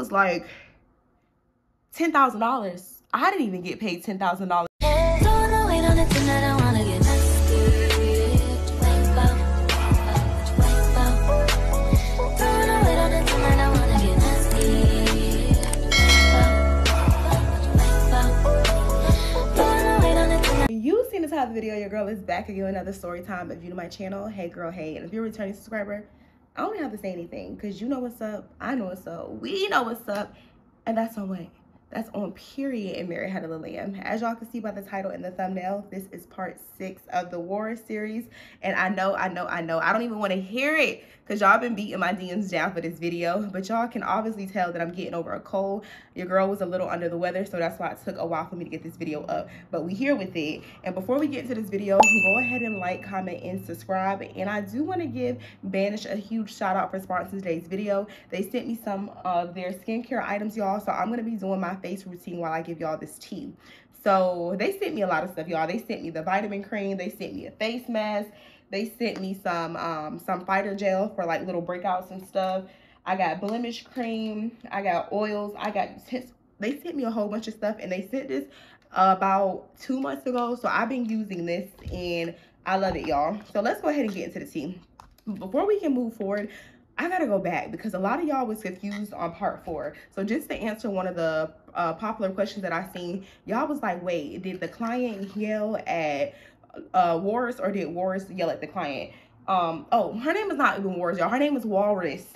was like, $10,000. I didn't even get paid $10,000. You seen the type of video, your girl is back again with another story time. If you're new to my channel, hey girl, hey. And if you're a returning subscriber, I don't have to say anything because you know what's up, I know what's up, we know what's up, and that's on way. That's on period in Mary Had a Lamb. As y'all can see by the title and the thumbnail, this is part 6 of the War series. And I know, I don't even want to hear it because y'all been beating my DMs down for this video. But y'all can obviously tell that I'm getting over a cold. Your girl was a little under the weather, so that's why it took a while for me to get this video up. But we here with it. And before we get into this video, go ahead and like, comment, and subscribe. And I do want to give Banish a huge shout out for sponsoring today's video. They sent me some of their skincare items, y'all. So I'm going to be doing my face routine while I give y'all this tea. So they sent me a lot of stuff, y'all. They sent me the vitamin cream. They sent me a face mask. They sent me some fighter gel for like little breakouts and stuff. I got blemish cream. I got oils. They sent me a whole bunch of stuff, and they sent this about 2 months ago. So I've been using this and I love it, y'all. So let's go ahead and get into the tea. Before we can move forward, I gotta go back because a lot of y'all was confused on part 4. So just to answer one of the popular questions that I seen, y'all was like, wait, did the client yell at Wars, or did Wars yell at the client? Oh, her name is not even Wars, y'all. Her name is Walrus.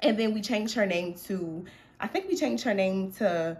And then we changed her name to, I think we changed her name to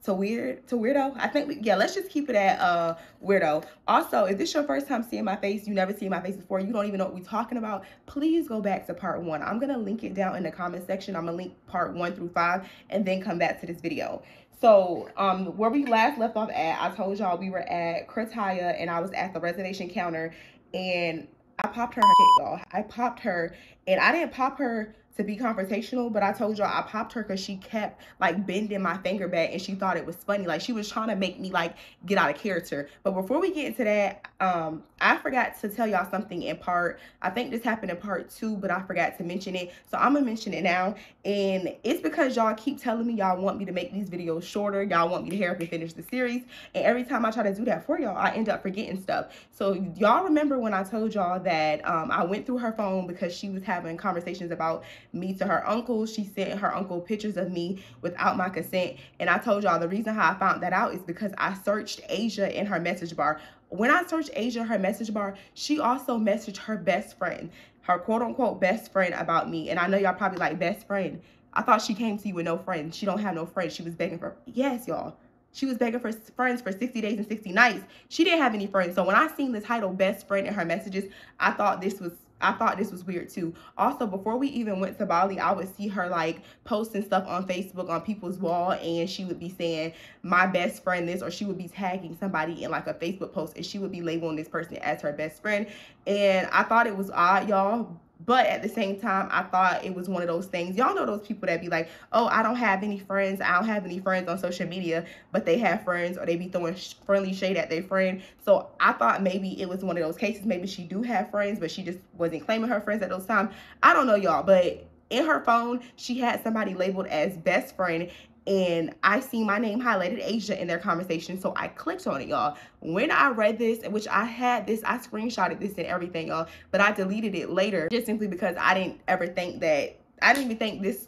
Weirdo. I think yeah, let's just keep it at Weirdo. Also, if this is your first time seeing my face, you never seen my face before, you don't even know what we're talking about, please go back to part 1. I'm gonna link it down in the comment section. I'm gonna link part 1 through 5 and then come back to this video. So where we last left off at, I told y'all we were at Krataya and I was at the reservation counter and I popped her shit, y'all. I popped her, and I didn't pop her to be confrontational, but I told y'all I popped her because she kept like bending my finger back and she thought it was funny. Like she was trying to make me like get out of character. But before we get into that, I forgot to tell y'all something in part, I think this happened in part 2, but I forgot to mention it. So I'm gonna mention it now. And it's because y'all keep telling me y'all want me to make these videos shorter. Y'all want me to hurry up and finish the series. And every time I try to do that for y'all, I end up forgetting stuff. So y'all remember when I told y'all that I went through her phone because she was having conversations about me to her uncle. She sent her uncle pictures of me without my consent, and I told y'all the reason how I found that out is because I searched Asia in her message bar. When I searched Asia in her message bar, she also messaged her best friend, her quote-unquote best friend, about me. And I know y'all probably like, best friend, I thought she came to you with no friends. She don't have no friends. She was begging for, yes, y'all, she was begging for friends for 60 days and 60 nights. She didn't have any friends. So when I seen the title best friend in her messages, I thought this was weird too. Also, before we even went to Bali, I would see her like posting stuff on Facebook on people's wall, and she would be saying my best friend this, or she would be tagging somebody in like a Facebook post and she would be labeling this person as her best friend. And I thought it was odd, y'all. But at the same time, I thought it was one of those things. Y'all know those people that be like, oh, I don't have any friends. I don't have any friends on social media, but they have friends, or they be throwing friendly shade at their friend. So I thought maybe it was one of those cases. Maybe she do have friends, but she just wasn't claiming her friends at those times. I don't know, y'all. But in her phone, she had somebody labeled as best friend. And I see my name highlighted, Asia, in their conversation. So I clicked on it, y'all. When I read this, which I had this, I screenshotted this and everything, y'all, but I deleted it later just simply because I didn't even think this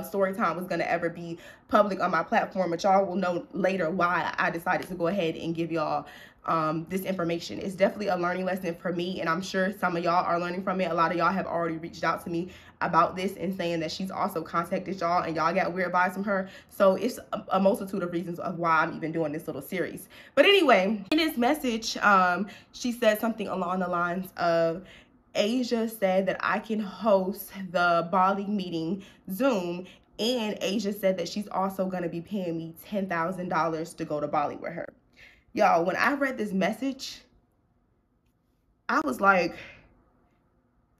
story time was gonna ever be public on my platform. But y'all will know later why I decided to go ahead and give y'all this information. It's definitely a learning lesson for me, and I'm sure some of y'all are learning from it. A lot of y'all have already reached out to me about this and saying that she's also contacted y'all and y'all got weird vibes from her. So it's a multitude of reasons of why I'm even doing this little series. But anyway, in this message, she said something along the lines of, Asia said that I can host the Bali meeting Zoom, and Asia said that she's also going to be paying me $10,000 to go to Bali with her. Y'all, when I read this message, I was like,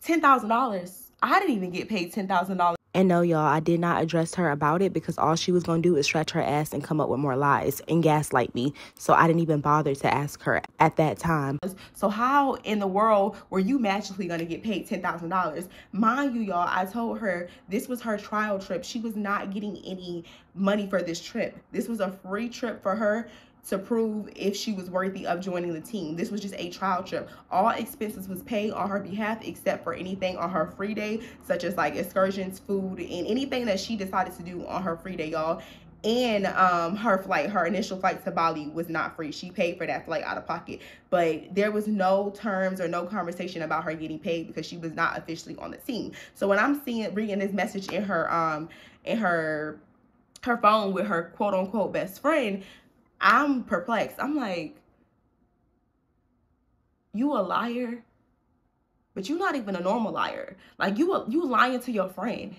$10,000. I didn't even get paid $10,000. And no, y'all, I did not address her about it because all she was going to do is stretch her ass and come up with more lies and gaslight me. So I didn't even bother to ask her at that time. So how in the world were you magically going to get paid $10,000? Mind you, y'all, I told her this was her trial trip. She was not getting any money for this trip. This was a free trip for her to prove if she was worthy of joining the team. This was just a trial trip. All expenses was paid on her behalf except for anything on her free day, such as like excursions, food, and anything that she decided to do on her free day, y'all. And her initial flight to Bali was not free. She paid for that flight out of pocket, but there was no terms or no conversation about her getting paid because she was not officially on the team. So when I'm reading this message in her phone with her quote unquote best friend, I'm perplexed. I'm like, you a liar, but you're not even a normal liar. Like you lying to your friend.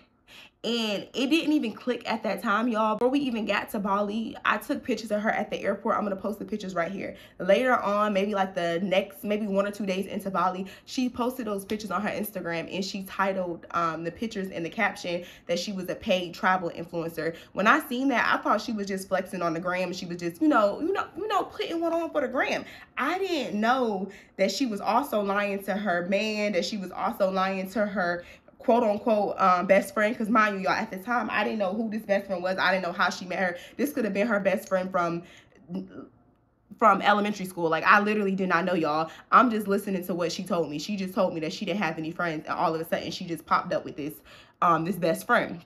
And it didn't even click at that time, y'all. Before we even got to Bali, I took pictures of her at the airport. I'm gonna post the pictures right here. Later on, maybe like the next, maybe 1 or 2 days into Bali, she posted those pictures on her Instagram, and she titled the pictures in the caption that she was a paid travel influencer. When I seen that, I thought she was just flexing on the gram. She was just, you know, putting one on for the gram. I didn't know that she was also lying to her man, that she was also lying to her quote unquote best friend, because mind you, y'all, at the time I didn't know who this best friend was. I didn't know how she met her. This could have been her best friend from elementary school. Like, I literally did not know, y'all. I'm just listening to what she told me. She just told me that she didn't have any friends, and all of a sudden she just popped up with this this best friend.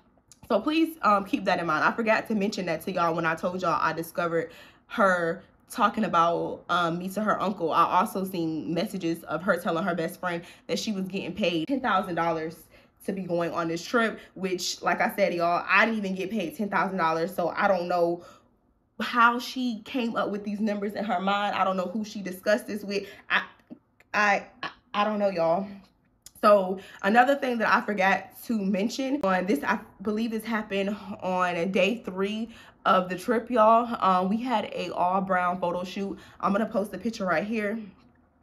So please keep that in mind. I forgot to mention that to y'all when I told y'all I discovered her talking about me to her uncle. I also seen messages of her telling her best friend that she was getting paid $10,000 to be going on this trip, which, like I said, y'all, I didn't even get paid $10,000. So I don't know how she came up with these numbers in her mind. I don't know who she discussed this with. I don't know, y'all. So another thing that I forgot to mention on this, I believe this happened on day 3 of the trip, y'all. We had a all brown photo shoot. I'm gonna post the picture right here.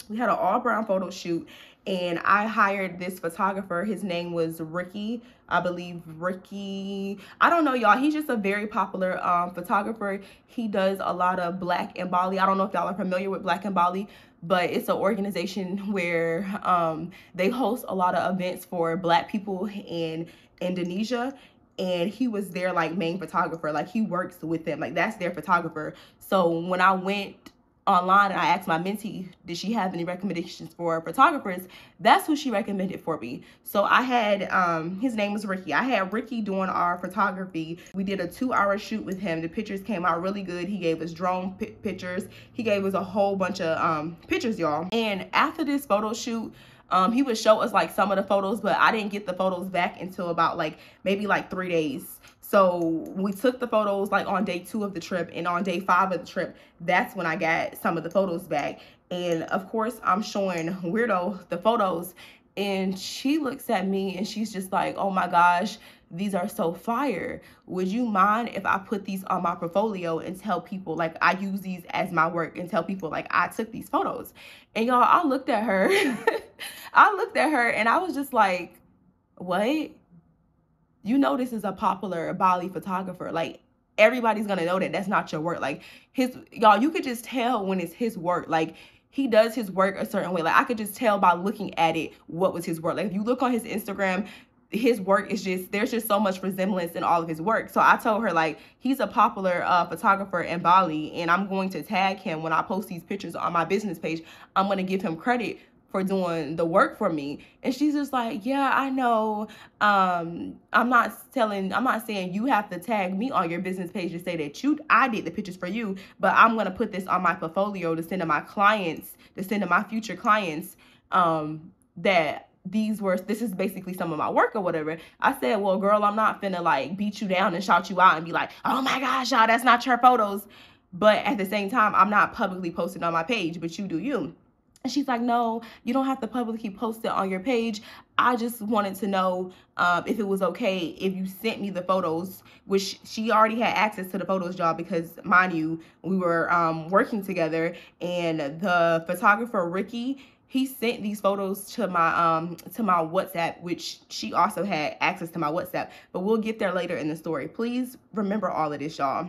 We had an all brown photo shoot, and I hired this photographer. His name was Ricky. I believe Ricky. I don't know, y'all. He's just a very popular photographer. He does a lot of Black in Bali. I don't know if y'all are familiar with Black in Bali, but it's an organization where they host a lot of events for Black people in Indonesia. And he was their like main photographer. Like, he works with them. Like, that's their photographer. So when I went online and I asked my mentee, did she have any recommendations for photographers, that's who she recommended for me. So I had his name was Ricky. I had Ricky doing our photography. We did a 2-hour shoot with him. The pictures came out really good. He gave us drone pictures. He gave us a whole bunch of pictures, y'all. And after this photo shoot, he would show us like some of the photos, but I didn't get the photos back until about like maybe like 3 days. So we took the photos like on day 2 of the trip, and on day 5 of the trip, that's when I got some of the photos back. And of course, I'm showing Weirdo the photos, and she looks at me and she's just like, oh my gosh, these are so fire. Would you mind if I put these on my portfolio and tell people like I use these as my work, and tell people like I took these photos? And y'all, I looked at her. I looked at her and I was just like, what? You know, this is a popular Bali photographer. Like, everybody's gonna know that that's not your work. Like, y'all, you could just tell when it's his work. Like, he does his work a certain way. Like, I could just tell by looking at it what was his work. Like, if you look on his Instagram, his work is just, there's just so much resemblance in all of his work. So I told her, like, he's a popular photographer in Bali, and I'm going to tag him when I post these pictures on my business page. I'm gonna give him credit for doing the work for me. And she's just like, yeah, I know. I'm not saying you have to tag me on your business page to say that I did the pictures for you, but I'm gonna put this on my portfolio to send to my clients, to send to my future clients, that this is basically some of my work or whatever. I said, well, girl, I'm not finna like beat you down and shout you out and be like, oh my gosh, y'all, that's not your photos. But at the same time, I'm not publicly posting on my page, but you do you. And she's like, no, you don't have to publicly post it on your page. I just wanted to know if it was okay if you sent me the photos, which she already had access to the photos, y'all, because mind you, we were working together. And the photographer, Ricky, he sent these photos to my WhatsApp, which she also had access to my WhatsApp, but we'll get there later in the story. Please remember all of this, y'all.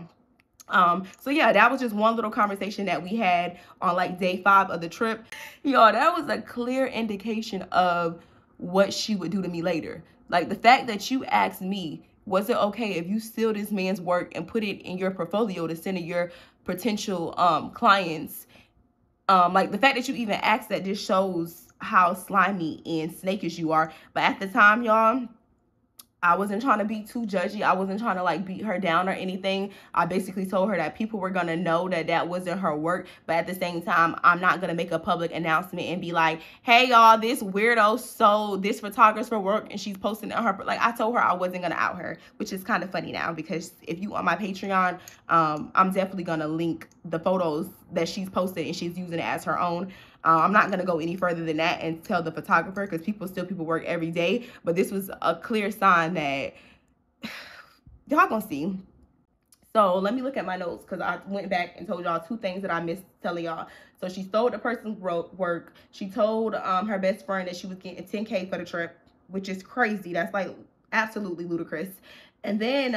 So yeah, that was just one little conversation that we had on like day 5 of the trip. Y'all, that was a clear indication of what she would do to me later. Like the fact that you asked me, was it okay if you steal this man's work and put it in your portfolio to send to your potential clients? Like the fact that you even asked that just shows how slimy and snakish you are. But at the time, y'all, I wasn't trying to be too judgy. I wasn't trying to like beat her down or anything. I basically told her that people were going to know that that wasn't her work. But at the same time, I'm not going to make a public announcement and be like, hey, y'all, this weirdo sold this photographer work and she's posting it on her. Like I told her I wasn't going to out her, which is kind of funny now because if you on my Patreon, I'm definitely going to link the photos that she's posted and she's using it as her own. I'm not going to go any further than that and tell the photographer because people steal people work every day. But this was a clear sign that y'all gonna see. So let me look at my notes because I went back and told y'all 2 things that I missed telling y'all. So she stole the person's work. She told her best friend that she was getting $10K for the trip, which is crazy. That's like absolutely ludicrous. And then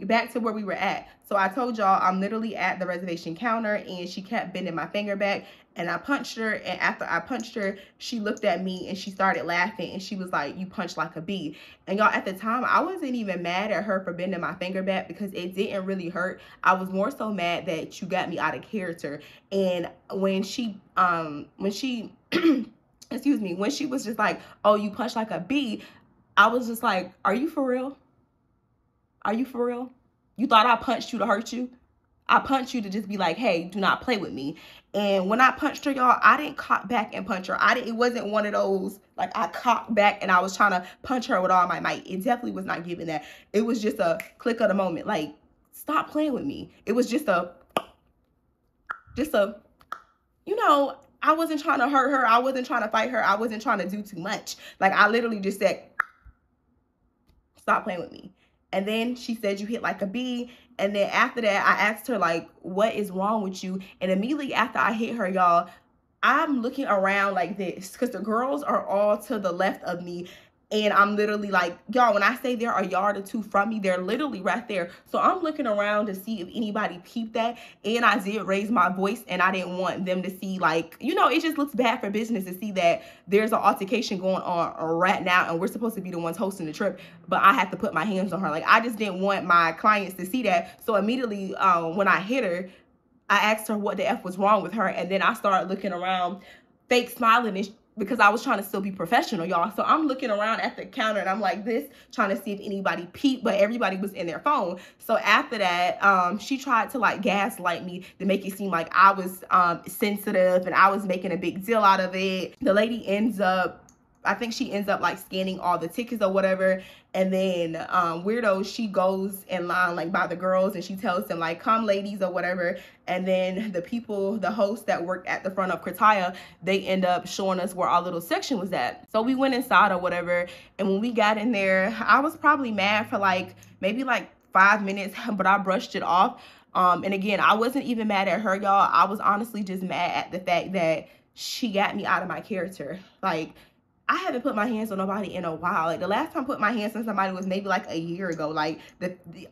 back to where we were at. So I told y'all I'm literally at the reservation counter and she kept bending my finger back and I punched her. And after I punched her, she looked at me and she started laughing and she was like, you punched like a bee. And y'all, at the time, I wasn't even mad at her for bending my finger back because it didn't really hurt. I was more so mad that you got me out of character. And when she excuse me, when she was just like, oh, you punched like a bee, I was just like, are you for real? Are you for real? You thought I punched you to hurt you? I punched you to just be like, hey, do not play with me. And when I punched her, y'all, I didn't cock back and punch her. It wasn't one of those, like I cocked back and I was trying to punch her with all my might. It definitely was not giving that. It was just a click of the moment. Like, stop playing with me. It was just a, you know, I wasn't trying to hurt her. I wasn't trying to fight her. I wasn't trying to do too much. Like, I literally just said, stop playing with me. And then she said, you hit like a bee. And then after that, I asked her, like, what is wrong with you? And immediately after I hit her, y'all, I'm looking around like this because the girls are all to the left of me. And I'm literally like, y'all, when I say they're a yard or 2 from me, they're literally right there. So I'm looking around to see if anybody peeped that. And I did raise my voice and I didn't want them to see, like, you know, it just looks bad for business to see that there's an altercation going on right now. And we're supposed to be the ones hosting the trip. But I have to put my hands on her. Like, I just didn't want my clients to see that. So immediately when I hit her, I asked her what the F was wrong with her. And then I started looking around, fake smiling and because I was trying to still be professional, y'all. So I'm looking around at the counter and I'm like this, trying to see if anybody peeped, but everybody was in their phone. So after that, she tried to like gaslight me to make it seem like I was sensitive and I was making a big deal out of it. The lady ends up, I think she ends up like scanning all the tickets or whatever. And then weirdo, she goes in line like by the girls and she tells them like, come ladies or whatever. And then the people, the hosts that worked at the front of Krataya, they end up showing us where our little section was at. So we went inside or whatever. And when we got in there, I was probably mad for like maybe like 5 minutes, but I brushed it off. And again, I wasn't even mad at her, y'all. I was honestly just mad at the fact that she got me out of my character. Like, I haven't put my hands on nobody in a while. Like, the last time I put my hands on somebody was maybe like a year ago. Like,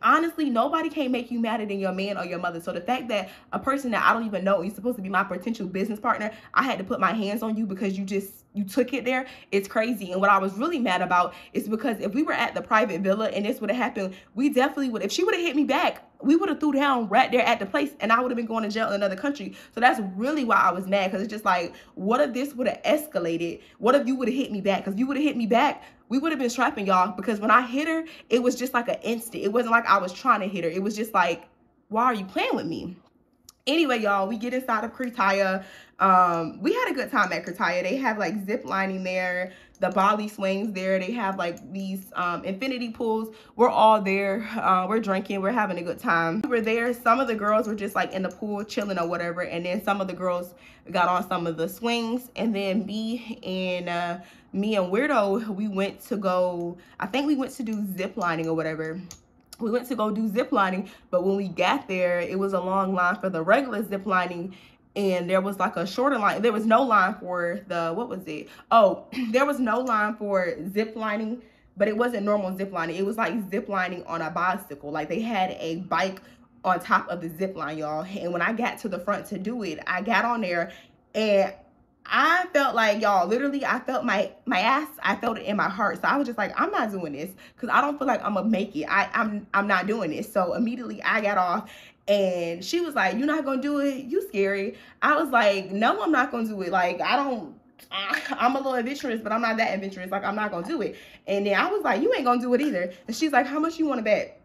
honestly, nobody can make you madder than your man or your mother. So the fact that a person that I don't even know, you're supposed to be my potential business partner, I had to put my hands on you because you took it there, it's crazy. And what I was really mad about is because if we were at the private villa and this would have happened, we definitely would, if she would have hit me back, we would have threw down right there at the place and I would have been going to jail in another country. So that's really why I was mad, because it's just like, what if this would have escalated? What if you would have hit me back? Because if you would have hit me back, we would have been strapping, y'all. Because when I hit her, it was just like an instant. It wasn't like I was trying to hit her. It was just like, why are you playing with me? Anyway, y'all, we get inside of Krataya. We had a good time at Krataya. They have like zip lining there, the Bali swings there. They have like these infinity pools. We're all there. We're drinking. We're having a good time. We were there. Some of the girls were just like in the pool chilling or whatever. And then some of the girls got on some of the swings. And then me and Weirdo, we went to go, I think we went to do zip lining or whatever. We went to go do zip lining, but when we got there, it was a long line for the regular zip lining. and there was like a shorter line. There was no line for the, what was it? Oh, there was no line for zip lining, but it wasn't normal zip lining. It was like zip lining on a bicycle. Like they had a bike on top of the zip line, y'all. And when I got to the front to do it, I got on there and I felt like, y'all, literally, I felt my ass, I felt it in my heart. So I was just like, I'm not doing this because I don't feel like I'm gonna make it. I'm not doing this. So immediately I got off and she was like, you're not gonna do it? You scary. I was like, no, I'm not gonna do it. Like, I'm a little adventurous, but I'm not that adventurous. Like, I'm not gonna do it. And then I was like, you ain't gonna do it either. And she's like, how much you wanna bet?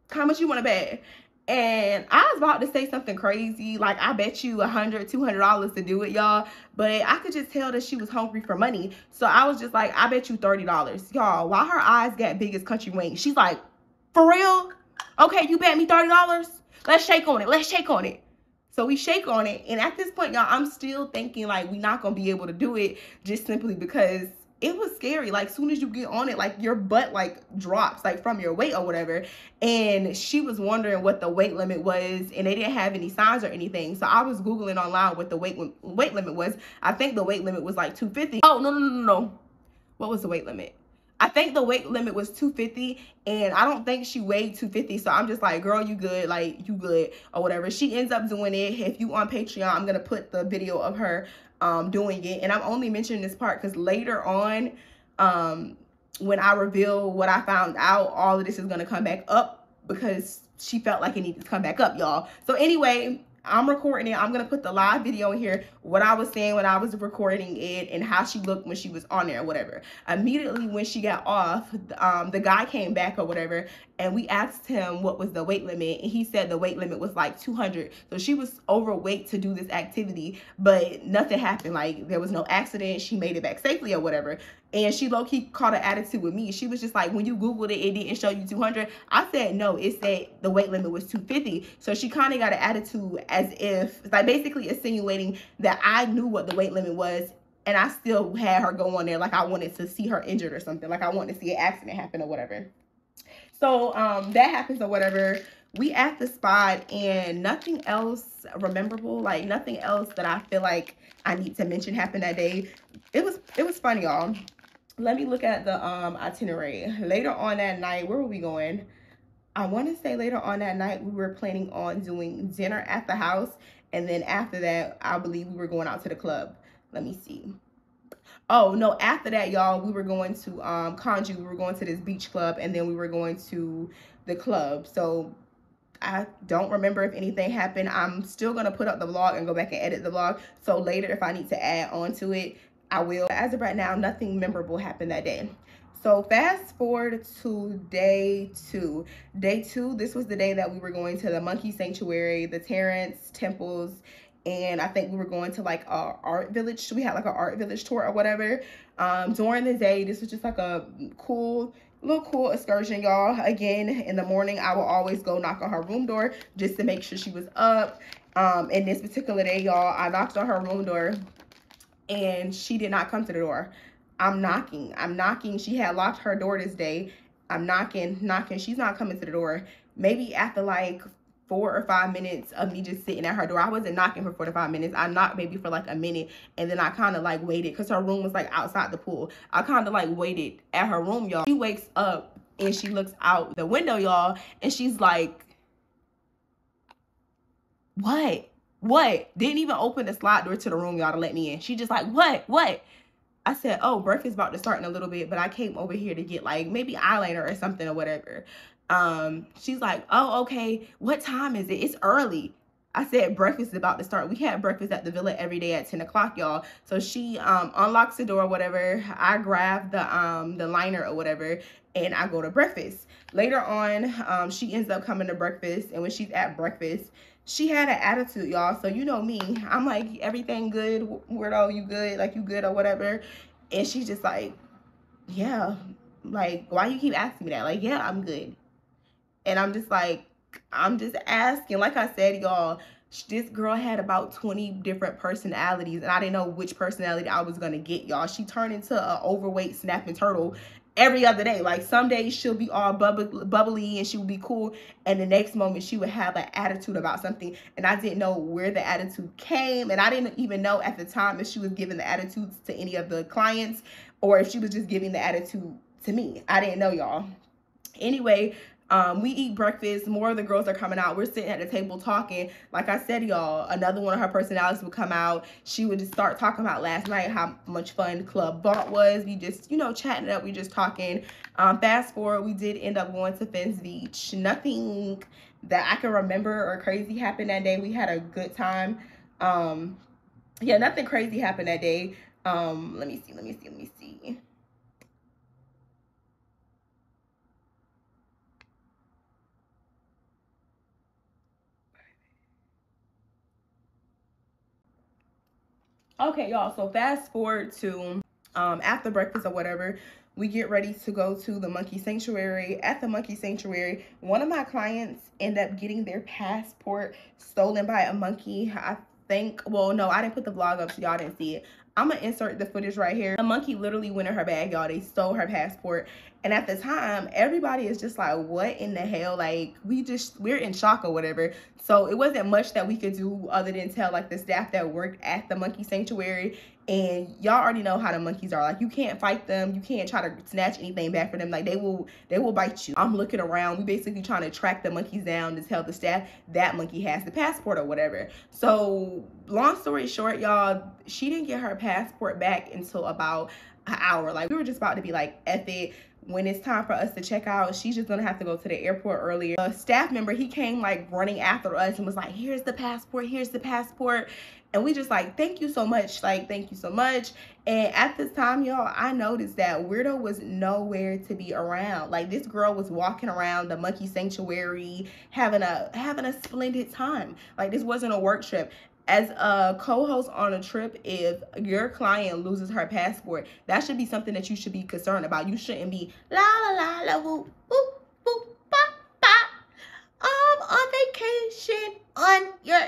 How much you wanna bet? And I was about to say something crazy, like I bet you $100, $200 to do it, y'all. But I could just tell that she was hungry for money. So I was just like, I bet you $30. Y'all, while her eyes got big as country wings, she's like, for real? Okay, you bet me $30? Let's shake on it. Let's shake on it. So we shake on it. And at this point, y'all, I'm still thinking like we're not going to be able to do it just simply because it was scary. Like, soon as you get on it, like, your butt, like, drops, like, from your weight or whatever. And she was wondering what the weight limit was, and they didn't have any signs or anything. So I was Googling online what the weight limit was. I think the weight limit was, like, 250. Oh, no. What was the weight limit? I think the weight limit was 250, and I don't think she weighed 250. So I'm just like, girl, you good, like, you good, or whatever. She ends up doing it. If you on Patreon, I'm going to put the video of her doing it. And I'm only mentioning this part because later on, when I reveal what I found out, all of this is going to come back up because she felt like it needed to come back up, y'all. So anyway, I'm recording it. I'm going to put the live video in here, what I was saying when I was recording it and how she looked when she was on there or whatever. Immediately when she got off, the guy came back or whatever, and we asked him what was the weight limit, and he said the weight limit was like 200. So she was overweight to do this activity, but nothing happened. Like, there was no accident. She made it back safely or whatever. And she low-key caught an attitude with me. She was just like, when you Googled it, it didn't show you 200. I said, no, it said the weight limit was 250. So she kind of got an attitude as if, like, basically insinuating that I knew what the weight limit was, and I still had her go on there like I wanted to see her injured or something. Like I wanted to see an accident happen or whatever. So that happens or whatever. We at the spot and nothing else rememberable, like nothing else that I feel like I need to mention happened that day. It was fun, y'all. Let me look at the itinerary. Later on that night, where were we going? I want to say later on that night, we were planning on doing dinner at the house. And then after that, I believe we were going out to the club. Let me see. Oh, no, after that, y'all, we were going to Kanju. We were going to this beach club, and then we were going to the club. So I don't remember if anything happened. I'm still going to put up the vlog and go back and edit the vlog. So later, if I need to add on to it, I will. As of right now, nothing memorable happened that day. So fast forward to day two. Day two, this was the day that we were going to the Monkey Sanctuary, the Terrence temples, and I think we were going to like a art village. We had like an art village tour or whatever. During the day, this was just like a little cool excursion, y'all. Again, in the morning, I will always go knock on her room door just to make sure she was up. And this particular day, y'all, I knocked on her room door and she did not come to the door. I'm knocking. She had locked her door this day. I'm knocking. She's not coming to the door. Maybe after like 4 or 5 minutes of me just sitting at her door. I wasn't knocking for 4 to 5 minutes. I knocked maybe for like a minute, and then I kind of like waited because her room was like outside the pool. I kind of like waited at her room, y'all. She wakes up and she looks out the window, y'all, and she's like, what? Didn't even open the slide door to the room, y'all, to let me in. She just like, what? I said, oh, breakfast about to start in a little bit, but I came over here to get like maybe eyeliner or something or whatever. She's like, oh, okay, what time is it? It's early. I said, breakfast is about to start. We had breakfast at the villa every day at 10 o'clock, y'all. So she unlocks the door or whatever. I grab the liner or whatever, and I go to breakfast. Later on, she ends up coming to breakfast, and when she's at breakfast, she had an attitude, y'all. So you know me. I'm like, everything good? Weirdo, you good? Like, you good or whatever? And she's just like, yeah. Like, why you keep asking me that? Like, yeah, I'm good. And I'm just like, I'm just asking. Like I said, y'all, this girl had about 20 different personalities, and I didn't know which personality I was going to get, y'all. She turned into an overweight snapping turtle, every other day. Like some days she'll be all bubbly and she will be cool, and the next moment she would have an attitude about something, and I didn't know where the attitude came, and I didn't even know at the time if she was giving the attitudes to any of the clients or if she was just giving the attitude to me. I didn't know, y'all. Anyway, we eat breakfast. More of the girls are coming out. We're sitting at the table talking. Like I said, y'all, another one of her personalities would come out. She would just start talking about last night, how much fun Club Vault was. We just, you know, chatting it up. We just talking. Fast forward, we did end up going to Fence Beach. Nothing that I can remember or crazy happened that day. We had a good time. Yeah, nothing crazy happened that day. Let me see. Okay, y'all, so fast forward to after breakfast or whatever, we get ready to go to the monkey sanctuary. At the monkey sanctuary, one of my clients ended up getting their passport stolen by a monkey. I think, well, no, I didn't put the vlog up so y'all didn't see it. I'm gonna insert the footage right here. A monkey literally went in her bag, y'all. They stole her passport. And at the time, everybody is just like, what in the hell? Like, we're in shock or whatever. So it wasn't much that we could do other than tell like the staff that worked at the monkey sanctuary. And y'all already know how the monkeys are. Like, you can't fight them. You can't try to snatch anything back from them. Like, they will bite you. I'm looking around. We basically trying to track the monkeys down to tell the staff that monkey has the passport or whatever. So long story short, y'all, she didn't get her passport back until about an hour. Like, we were just about to be like, F it. When it's time for us to check out, she's just gonna have to go to the airport earlier. A staff member, he came like running after us and was like, here's the passport, here's the passport. And we just like, thank you so much, like, thank you so much. And at this time, y'all, I noticed that Weirdo was nowhere to be around. Like, this girl was walking around the monkey sanctuary having a splendid time. Like, this wasn't a work trip. As a co-host on a trip, if your client loses her passport, that should be something that you should be concerned about. You shouldn't be la la la la whoop whoop whoop ba ba. I'm on vacation on your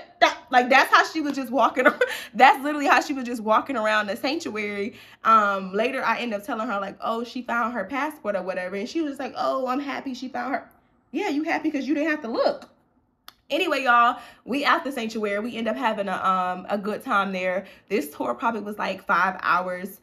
like, that's how she was just walking around. That's literally how she was just walking around the sanctuary. Later I ended up telling her like, oh, she found her passport or whatever, and she was like, oh, I'm happy she found her. Yeah, you happy because you didn't have to look. Anyway, y'all, we at the sanctuary. We end up having a good time there. This tour probably was like 5 hours.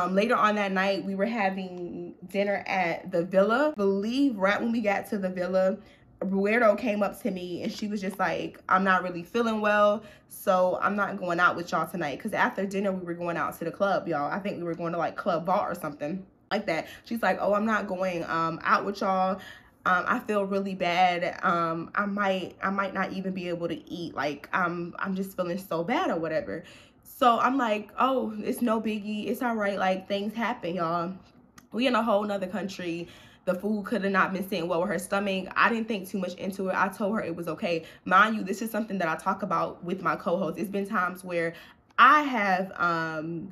Later on that night, we were having dinner at the villa. I believe right when we got to the villa, Weirdo came up to me and she was just like, I'm not really feeling well, so I'm not going out with y'all tonight. Because after dinner, we were going out to the club, y'all. I think we were going to like Club Vault or something like that. She's like, oh, I'm not going out with y'all. I feel really bad. I might not even be able to eat. Like, I'm just feeling so bad or whatever. So I'm like, oh, it's no biggie. It's all right. Like, things happen, y'all. We in a whole nother country. The food could have not been sitting well with her stomach. I didn't think too much into it. I told her it was okay. Mind you, this is something that I talk about with my co-host. It's been times where I have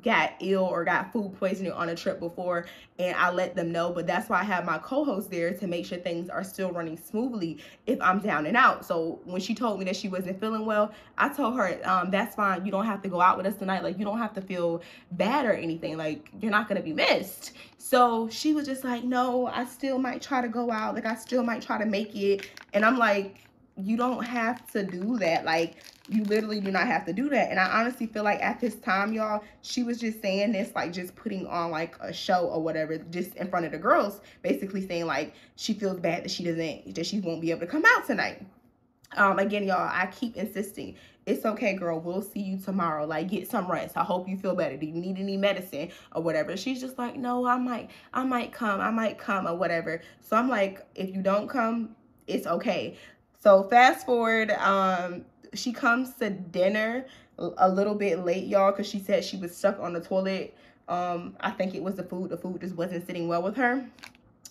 got ill or got food poisoning on a trip before, and I let them know. But that's why I have my co-host there to make sure things are still running smoothly if I'm down and out. So when she told me that she wasn't feeling well, I told her, that's fine. You don't have to go out with us tonight. Like, you don't have to feel bad or anything. Like, you're not going to be missed. So she was just like, no, I still might try to go out. Like, I still might try to make it. And I'm like, you don't have to do that. Like, you literally do not have to do that. And I honestly feel like at this time, y'all, she was just saying this, like, just putting on like a show or whatever, just in front of the girls, basically saying like she feels bad that she won't be able to come out tonight. Again, y'all, I keep insisting, it's okay, girl, we'll see you tomorrow. Like, get some rest. I hope you feel better. Do you need any medicine or whatever? She's just like, no, I might come or whatever. So I'm like, if you don't come, it's okay. So fast forward, she comes to dinner a little bit late, y'all, because she said she was stuck on the toilet. I think it was the food. The food just wasn't sitting well with her.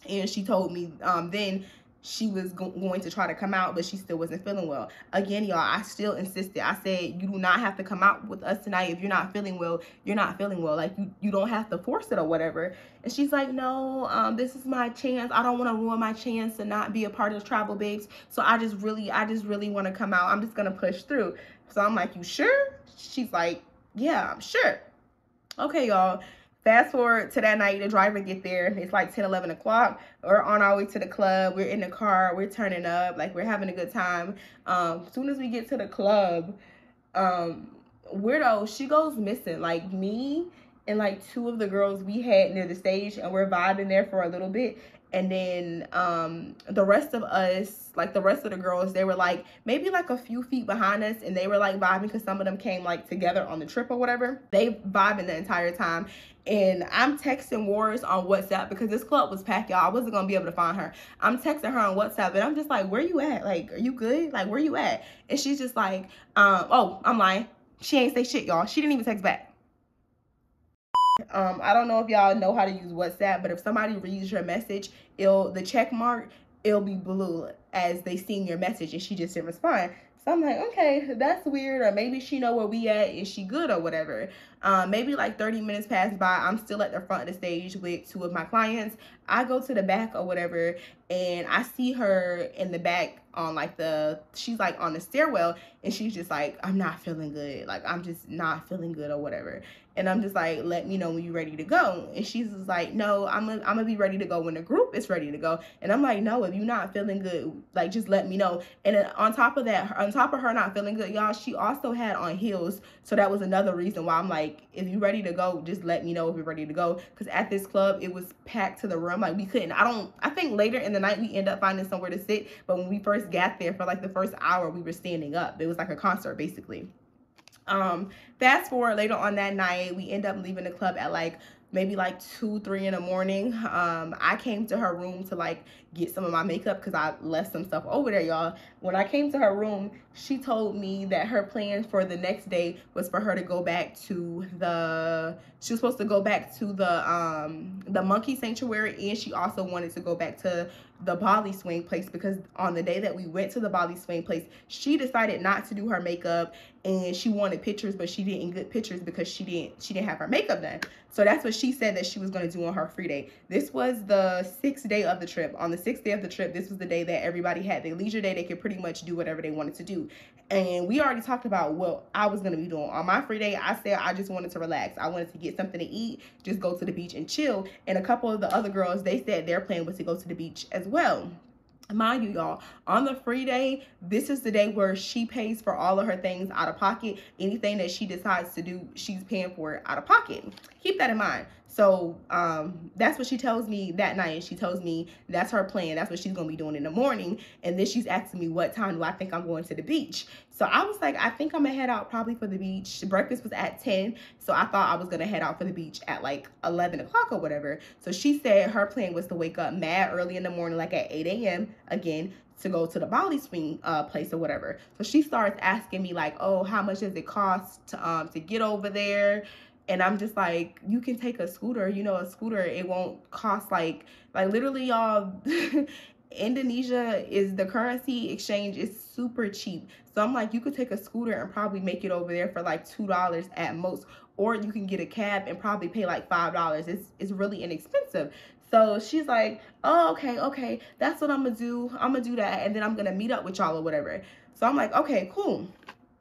And she told me then she was going to try to come out, but she still wasn't feeling well. Again, y'all, I still insisted. I said, you do not have to come out with us tonight. If you're not feeling well, you're not feeling well. Like, you don't have to force it or whatever. And she's like, no, this is my chance. I don't want to ruin my chance to not be a part of Travel Babes. So I just really want to come out. I'm just going to push through. So I'm like, you sure? She's like, yeah, I'm sure. Okay, y'all. fast forward to that night, the driver get there. It's like 10, 11 o'clock. We're on our way to the club. We're in the car. We're turning up. Like, we're having a good time. As soon as we get to the club, Weirdo, she goes missing. Like, me and like 2 of the girls we had near the stage, and we're vibing there for a little bit. And then the rest of us, like the rest of the girls, they were like maybe like a few feet behind us, and they were like vibing because some of them came like together on the trip or whatever. They vibing the entire time. And I'm texting Wars on WhatsApp because this club was packed, y'all. I wasn't gonna be able to find her. I'm texting her on WhatsApp, and I'm just like, where you at? Like, are you good? Like, where you at? And she's just like, oh, I'm lying. She ain't say shit, y'all. She didn't even text back. I don't know if y'all know how to use WhatsApp, but if somebody reads your message, the check mark, it'll be blue as they seen your message, and she just didn't respond. So I'm like, okay, that's weird. Or maybe she know where we at. Is she good or whatever? Maybe like 30 minutes pass by. I'm still at the front of the stage with 2 of my clients. I go to the back or whatever, and I see her in the back on like she's like on the stairwell, and she's just like, I'm not feeling good. Like, I'm just not feeling good or whatever. And I'm just like, let me know when you're ready to go. And she's just like, no, I'm gonna be ready to go when the group is ready to go. And I'm like, no, if you're not feeling good, like, just let me know. And then on top of that, on top of her not feeling good, y'all, she also had on heels. So that was another reason why I'm like, if you're ready to go, just let me know if you're ready to go. Because at this club, it was packed to the room. Like, we couldn't, I think later in the night we end up finding somewhere to sit. But when we first got there, for like the first hour, we were standing up. It was like a concert basically. Fast forward later on that night, we end up leaving the club at like maybe like 2, 3 in the morning. I came to her room to like get some of my makeup because I left some stuff over there, y'all. When I came to her room, she told me that her plan for the next day was for her to go back to she was supposed to go back to the monkey sanctuary, and she also wanted to go back to the Bali swing place, because on the day that we went to the Bali swing place, she decided not to do her makeup, and she wanted pictures, but she didn't get pictures because she didn't have her makeup done. So that's what she said that she was going to do on her free day. This was the 6th day of the trip. On the 6th day of the trip, this was the day that everybody had their leisure day. They could pretty much do whatever they wanted to do. And we already talked about what I was going to be doing. On my free day, I said I just wanted to relax. I wanted to get something to eat, just go to the beach and chill. And a couple of the other girls, they said their plan was to go to the beach as well. Mind you, y'all, on the free day, this is the day where she pays for all of her things out of pocket. Anything that she decides to do, she's paying for it out of pocket. Keep that in mind. So that's what she tells me that night. She tells me that's her plan. That's what she's going to be doing in the morning. And then she's asking me, what time do I think I'm going to the beach? So I was like, I think I'm going to head out probably for the beach. Breakfast was at 10. So I thought I was going to head out for the beach at like 11 o'clock or whatever. So she said her plan was to wake up mad early in the morning, like at 8 a.m. again, to go to the Bali swing place or whatever. So she starts asking me like, oh, how much does it cost to get over there? And I'm just like, you can take a scooter. You know, a scooter, it won't cost like literally, y'all, Indonesia is, the currency exchange is super cheap. So I'm like, you could take a scooter and probably make it over there for like $2 at most. Or you can get a cab and probably pay like $5. It's really inexpensive. So she's like, oh, okay, that's what I'm gonna do. I'm gonna do that, and then I'm gonna meet up with y'all or whatever. So I'm like, okay, cool.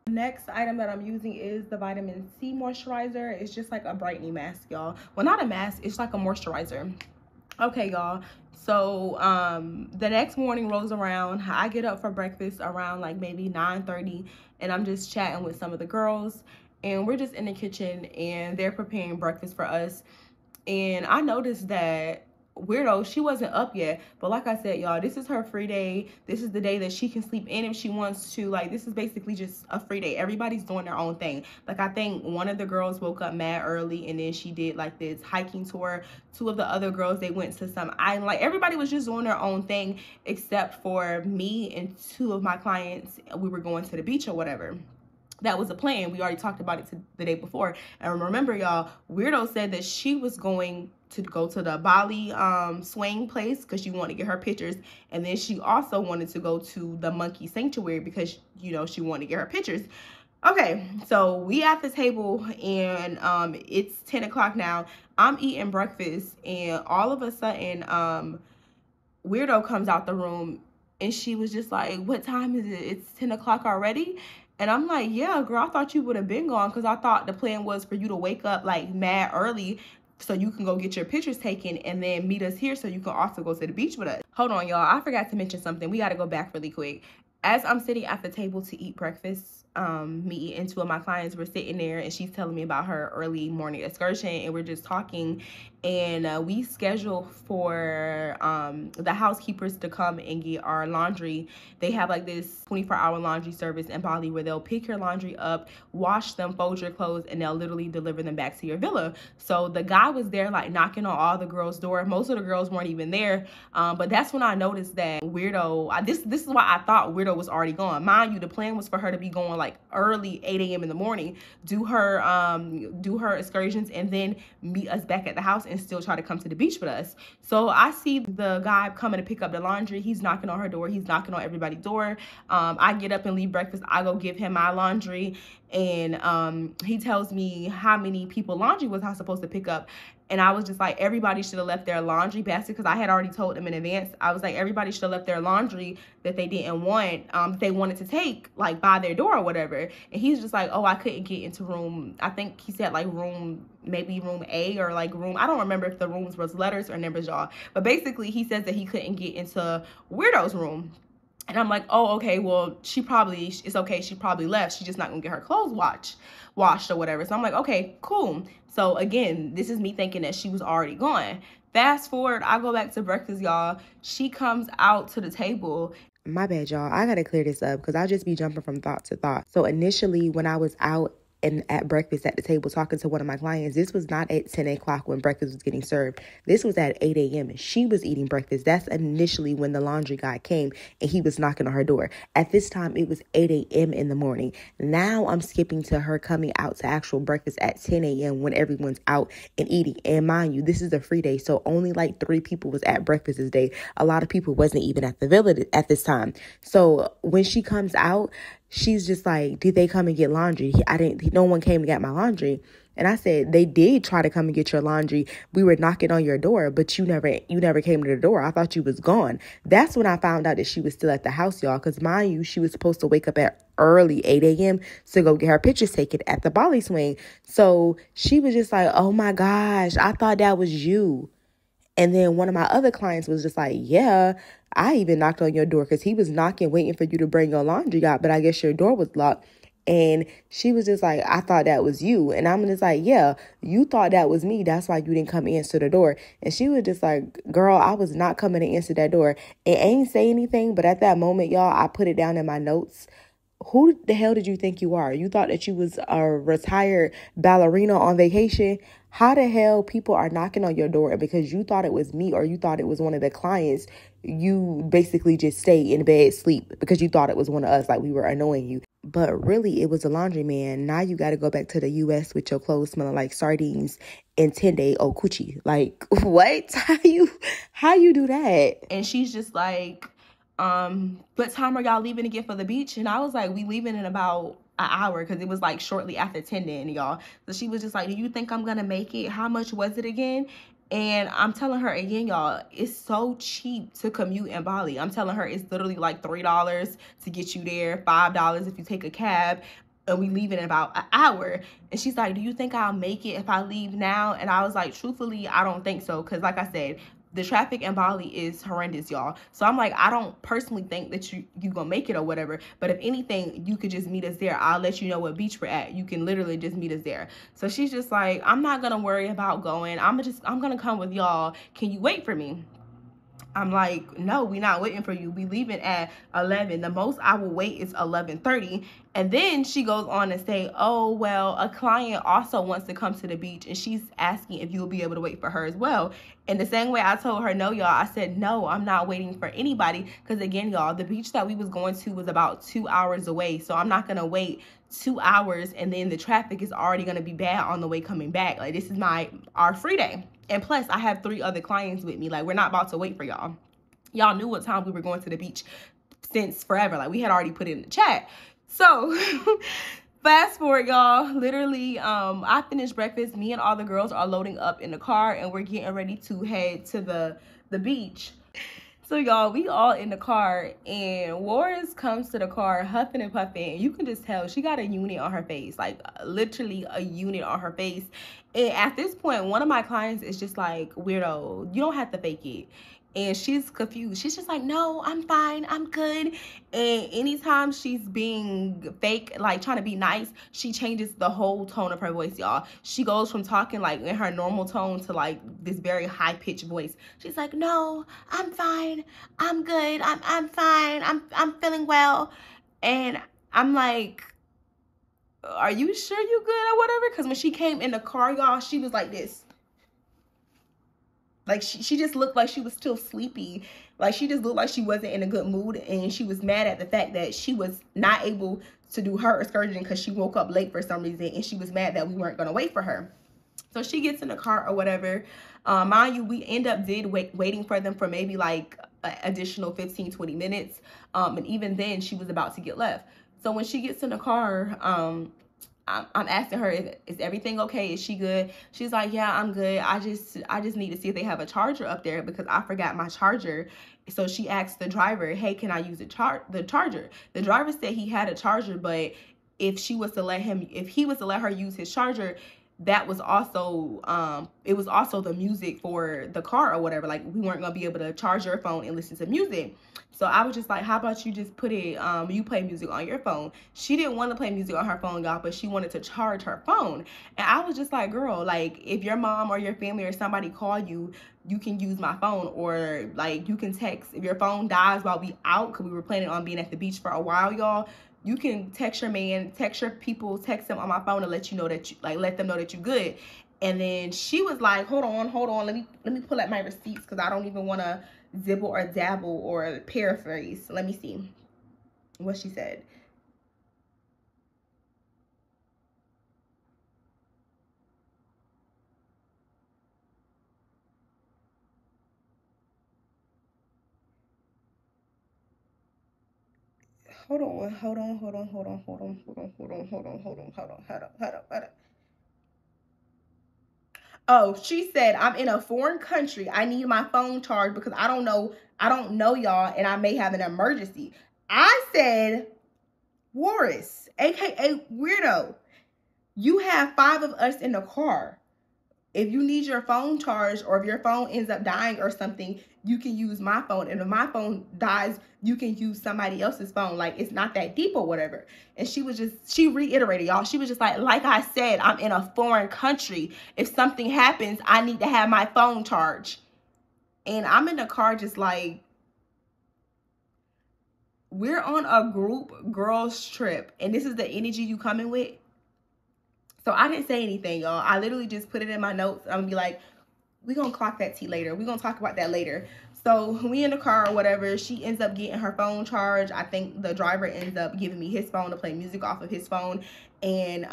Next item that I'm using is the vitamin C moisturizer. It's just like a brightening mask, y'all. Well, not a mask, it's like a moisturizer. Okay, y'all. So the next morning rolls around. I get up for breakfast around like maybe 9:30, and I'm just chatting with some of the girls, and we're just in the kitchen, and they're preparing breakfast for us. And I noticed that Weirdo, she wasn't up yet. But like I said, y'all, this is her free day. This is the day that she can sleep in if she wants to. Like, this is basically just a free day. Everybody's doing their own thing. Like, I think one of the girls woke up mad early, and then she did like this hiking tour. 2 of the other girls, they went to some island. Like, everybody was just doing their own thing except for me and 2 of my clients. We were going to the beach or whatever. That was a plan. We already talked about it the day before. And remember, y'all, Weirdo said that she was going to go to the Bali swing place because she wanted to get her pictures. And then she also wanted to go to the monkey sanctuary because, you know, she wanted to get her pictures. Okay, so we at the table, and it's 10 o'clock now. I'm eating breakfast, and all of a sudden, Weirdo comes out the room, and she was just like, what time is it? It's 10 o'clock already? And I'm like, yeah, girl, I thought you would have been gone, because I thought the plan was for you to wake up like mad early so you can go get your pictures taken and then meet us here so you can also go to the beach with us. Hold on, y'all. I forgot to mention something. We got to go back really quick. As I'm sitting at the table to eat breakfast, me and two of my clients were sitting there, and she's telling me about her early morning excursion, and we're just talking, and we scheduled for the housekeepers to come and get our laundry. They have like this 24-hour laundry service in Bali where they'll pick your laundry up, wash them, fold your clothes, and they'll literally deliver them back to your villa. So the guy was there like knocking on all the girls' door. Most of the girls weren't even there, but that's when I noticed that Weirdo, this is why I thought Weirdo was already gone. Mind you, the plan was for her to be going like early 8 a.m. in the morning, do her excursions, and then meet us back at the house and still try to come to the beach with us. So I see the guy coming to pick up the laundry. He's knocking on her door. He's knocking on everybody's door. I get up and leave breakfast. I go give him my laundry, and he tells me how many people laundry was I supposed to pick up. And I was just like, everybody should have left their laundry basket, because I had already told them in advance. I was like, everybody should have left their laundry that they didn't want, they wanted to take, like, by their door or whatever. And he's just like, oh, I couldn't get into room, I think he said, like, maybe room A, or, like, room, I don't remember if the rooms was letters or numbers, y'all. But basically, he says that he couldn't get into Weirdo's room. And I'm like, oh, okay, well, it's okay. She probably left. She's just not going to get her clothes washed or whatever. So I'm like, okay, cool. So again, this is me thinking that she was already gone. Fast forward, I go back to breakfast, y'all. She comes out to the table. My bad, y'all. I got to clear this up because I'll just be jumping from thought to thought. So initially, when I was out and at breakfast at the table talking to one of my clients, this was not at 10 o'clock when breakfast was getting served. This was at 8 a.m. and she was eating breakfast. That's initially when the laundry guy came and he was knocking on her door. At this time, it was 8 a.m. in the morning. Now I'm skipping to her coming out to actual breakfast at 10 a.m. when everyone's out and eating. And mind you, this is a free day, so only like 3 people was at breakfast this day. A lot of people wasn't even at the villa at this time. So when she comes out, she's just like, did they come and get laundry? No one came to get my laundry. And I said, they did try to come and get your laundry. We were knocking on your door, but you never came to the door. I thought you was gone. That's when I found out that she was still at the house, y'all. Because mind you, she was supposed to wake up at early 8 a.m. to go get her pictures taken at the Bali swing. So she was just like, oh my gosh, I thought that was you. And then one of my other clients was just like, yeah, I even knocked on your door because he was knocking, waiting for you to bring your laundry out. But I guess your door was locked. And she was just like, I thought that was you. And I'm just like, yeah, you thought that was me. That's why you didn't come answer the door. And she was just like, girl, I was not coming to answer that door. And ain't say anything. But at that moment, y'all, I put it down in my notes. Who the hell did you think you are? You thought that you was a retired ballerina on vacation? How the hell people are knocking on your door, and because you thought it was me or you thought it was one of the clients, you basically just stay in bed, sleep, because you thought it was one of us, like we were annoying you. But really, it was a laundryman. Now you got to go back to the U.S. with your clothes smelling like sardines and 10-day-old coochie. Like, what? How you do that? And she's just like, what time are y'all leaving again for the beach? And I was like, we leaving in about an hour, because it was like shortly after 10 then, y'all. So she was just like, do you think I'm gonna make it? How much was it again? And I'm telling her again, y'all, it's so cheap to commute in Bali. I'm telling her it's literally like $3 to get you there, $5 if you take a cab, and we leave in about an hour. And she's like, do you think I'll make it if I leave now? And I was like, truthfully, I don't think so, because like I said, the traffic in Bali is horrendous, y'all. So I'm like, I don't personally think that you gonna make it or whatever. But if anything, you could just meet us there. I'll let you know what beach we're at. You can literally just meet us there. So she's just like, I'm not gonna worry about going. I'm gonna come with y'all. Can you wait for me? I'm like, no, we're not waiting for you. We leaving at 11. The most I will wait is 11:30. And then she goes on to say, oh, well, a client also wants to come to the beach, and she's asking if you'll be able to wait for her as well. And the same way I told her, no, y'all, I said, no, I'm not waiting for anybody. Because again, y'all, the beach that we was going to was about 2 hours away. So I'm not going to wait 2 hours, and then the traffic is already going to be bad on the way coming back. Like, this is our free day. And plus, I have 3 other clients with me. Like, we're not about to wait for y'all. Y'all knew what time we were going to the beach since forever. Like, we had already put it in the chat. So, fast forward, y'all. Literally, I finished breakfast. Me and all the girls are loading up in the car, and we're getting ready to head to the beach. So y'all, we all in the car, and Warris comes to the car huffing and puffing. You can just tell she got a unit on her face, like literally a unit on her face. And at this point, one of my clients is just like, weirdo, you don't have to fake it. And she's confused. She's just like, no, I'm fine, I'm good. And anytime she's being fake, like trying to be nice, she changes the whole tone of her voice, y'all. She goes from talking like in her normal tone to like this very high pitched voice. She's like, no, I'm fine, I'm good, I'm fine, I'm feeling well. And I'm like, are you sure you good or whatever? Because when she came in the car, y'all, she was like this. Like she just looked like she was still sleepy. Like she just looked like she wasn't in a good mood, and she was mad at the fact that she was not able to do her excursion because she woke up late for some reason, and she was mad that we weren't gonna wait for her. So she gets in the car or whatever. Mind you, we end up waiting for them for maybe like an additional 15-20 minutes. And even then she was about to get left. So when she gets in the car, I'm asking her, is everything okay? Is she good? She's like, yeah, I'm good. I just need to see if they have a charger up there because I forgot my charger. So she asked the driver, hey, can I use the charger? The driver said he had a charger, but if he was to let her use his charger, that was also it was also the music for the car or whatever. Like we weren't gonna be able to charge your phone and listen to music. So I was just like, how about you just put it, you play music on your phone. She didn't want to play music on her phone, y'all, but she wanted to charge her phone. And I was just like, girl, like if your mom or your family or somebody call you, you can use my phone, or like you can text. If your phone dies while we out, because we were planning on being at the beach for a while, y'all, you can text your man, text your people, text them on my phone and let you know that you, like, let them know that you're good. And then she was like, hold on, let me pull up my receipts because I don't even want to dibble or dabble or paraphrase. Let me see what she said. Hold on. Oh, she said, I'm in a foreign country. I need my phone charged because I don't know y'all, and I may have an emergency. I said, Warris, aka Weirdo, you have 5 of us in the car. If you need your phone charged, or if your phone ends up dying or something, you can use my phone. And if my phone dies, you can use somebody else's phone. Like, it's not that deep or whatever. And she reiterated, y'all. She was just like I said, I'm in a foreign country. If something happens, I need to have my phone charged. And I'm in the car just like, we're on a group girls trip, and this is the energy you coming with. So I didn't say anything, y'all. I literally just put it in my notes. I'm gonna be like, we're gonna clock that tea later. We're gonna talk about that later. So we in the car or whatever. She ends up getting her phone charged. I think the driver ends up giving me his phone to play music off of his phone. And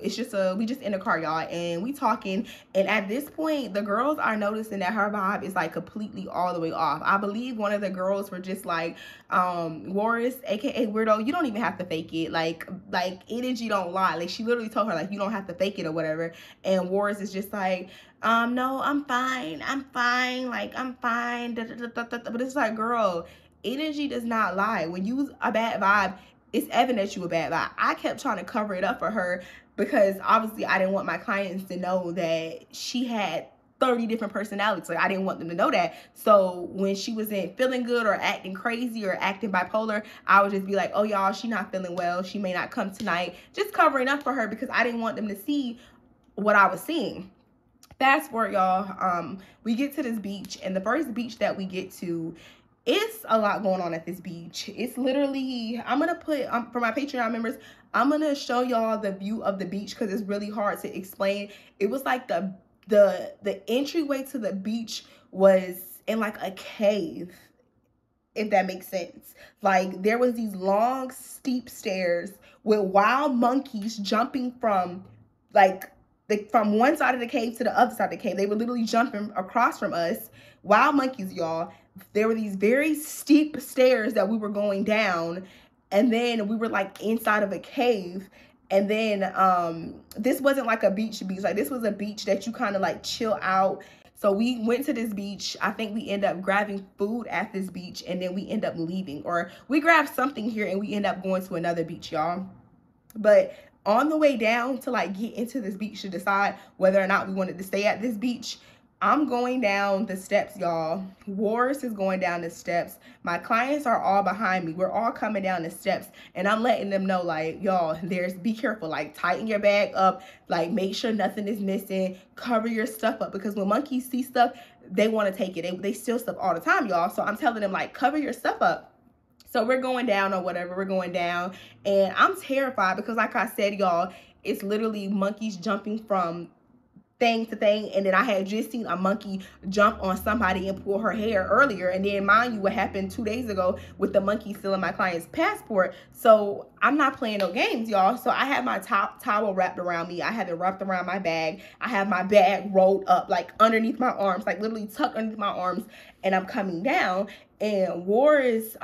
it's just we just in the car, y'all, and we talking. And at this point, the girls are noticing that her vibe is like completely all the way off. I believe one of the girls were just like, Warris, aka Weirdo, you don't even have to fake it. Like energy don't lie. Like she literally told her like, you don't have to fake it or whatever. And Warris is just like, no, I'm fine, like I'm fine, but it's like, girl, energy does not lie. When you a bad vibe, it's evident that you a bad vibe. I kept trying to cover it up for her because obviously I didn't want my clients to know that she had 30 different personalities. Like I didn't want them to know that. So when she wasn't feeling good or acting crazy or acting bipolar, I would just be like, oh y'all, she not feeling well, she may not come tonight. Just covering up for her because I didn't want them to see what I was seeing. Fast forward, y'all, we get to this beach, and the first beach that we get to, it's a lot going on at this beach. It's literally, I'm gonna put for my Patreon members, I'm gonna show y'all the view of the beach because it's really hard to explain. It was like the entryway to the beach was in like a cave, if that makes sense. Like there was these long steep stairs with wild monkeys jumping from like from one side of the cave to the other side of the cave. They were literally jumping across from us. Wild monkeys, y'all. There were these very steep stairs that we were going down, and then we were like inside of a cave. And then this wasn't like a beach. Like this was a beach that you kind of like chill out. So we went to this beach. I think we end up grabbing food at this beach, and then we end up leaving. Or we grabbed something here and we end up going to another beach, y'all. But on the way down to like get into this beach to decide whether or not we wanted to stay at this beach, I'm going down the steps, y'all. Wars is going down the steps. My clients are all behind me. We're all coming down the steps, and I'm letting them know, like, y'all, be careful. Like, tighten your bag up. Like, make sure nothing is missing. Cover your stuff up, because when monkeys see stuff, they want to take it. They steal stuff all the time, y'all. So I'm telling them, like, cover your stuff up. So we're going down or whatever. We're going down, and I'm terrified because, like I said, y'all, it's literally monkeys jumping from thing to thing. And then I had just seen a monkey jump on somebody and pull her hair earlier. And then mind you, what happened 2 days ago with the monkey stealing my client's passport. So I'm not playing no games, y'all. So I had my towel wrapped around me. I had it wrapped around my bag. I have my bag rolled up like underneath my arms, like literally tucked underneath my arms. And I'm coming down. And Warris,